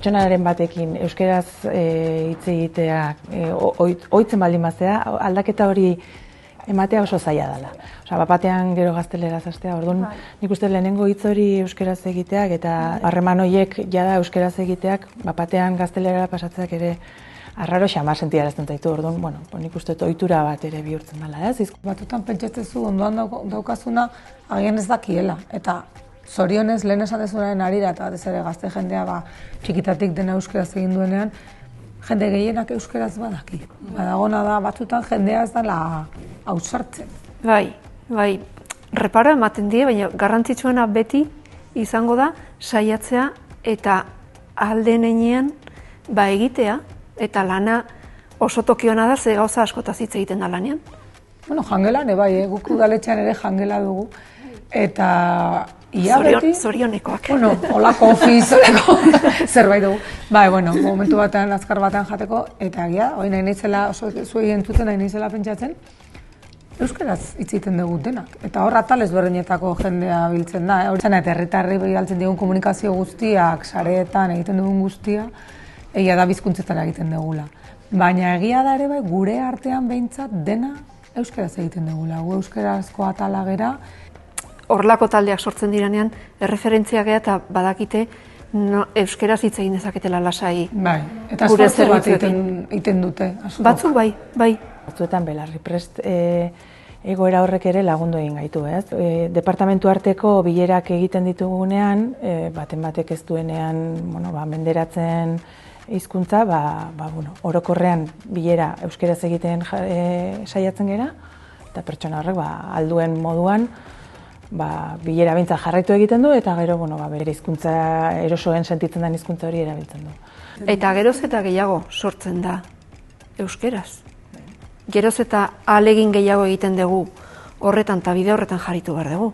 pertsonaren batekin euskeraz hitz egitea ohitzen baldin bazea, aldaketa hori ematea oso zaila dela. Batean gero gazteleraz hastea, orduan nik uste lehenengo hitz hori euskeraz egiteak eta harreman horiek jada euskeraz egiteak, batean gaztelerara pasatzeak ere arraro xamar sentiarazten zaitu, orduan, nik uste ohitura bat ere bihurtzen dela, ez? Batutan pentsatzezu ondoan daukazuna agian ez dakiela, eta zorionez lehen esan dezunaren arira, eta batez ere gazte jendea txikitatik dena euskeraz egin duenean, jende gehienak euskeraz badaki. Badagona da batzutan jendea ez dela ausartzen. Bai, reparo ematen die, baina garrantzitsuena beti izango da saiatzea eta alden heinean egitea, eta lana oso tokiona da, ze gauza askotaz hitz egiten da lanean. Jangelan, guk udaletxean ere jangela dugu, eta ia beti... Zorionekoak. Olako ofizoreko zerbait dugu. Momentu batean, azkar batean jateko, eta egia, hori nahi naizela, oso zuei entzuten nahi naizela pentsatzen, euskeraz hitz egiten dugu denak. Eta hor atal ezberdinetako jendea biltzen da. Hortzen eta herritarrei bidaltzen digun komunikazio guztiak, sareetan egiten dugun guztia, egia da bizkuntzetan egiten dugula. Baina egia da ere gure artean behintzat dena euskeraz egiten dugula. Gu euskerazko atala gera. Horlako taldeak sortzen diranean, erreferentzia gea eta badakite euskeraz hitz egin dezaketela lasai. Eta esfortzu bat egiten dute. Batzuk bai. Batzuetan belarri prest egoera horrek ere lagundu egin gaitu, ez? Departamentu arteko bilerak egiten ditugunean, batek ez duenean menderatzen hizkuntza, orokorrean bilera euskeraz egiten saiatzen gera, eta pertsona horrek alduen moduan bilera behintzat jarraitu egiten du, eta gero bere hizkuntza erosoen sentitzen den hizkuntza hori erabiltzen du. Eta geroz eta gehiago sortzen da euskeraz. Geroz eta ahalegin gehiago egiten dugu horretan eta bide horretan jarritu behar dugu.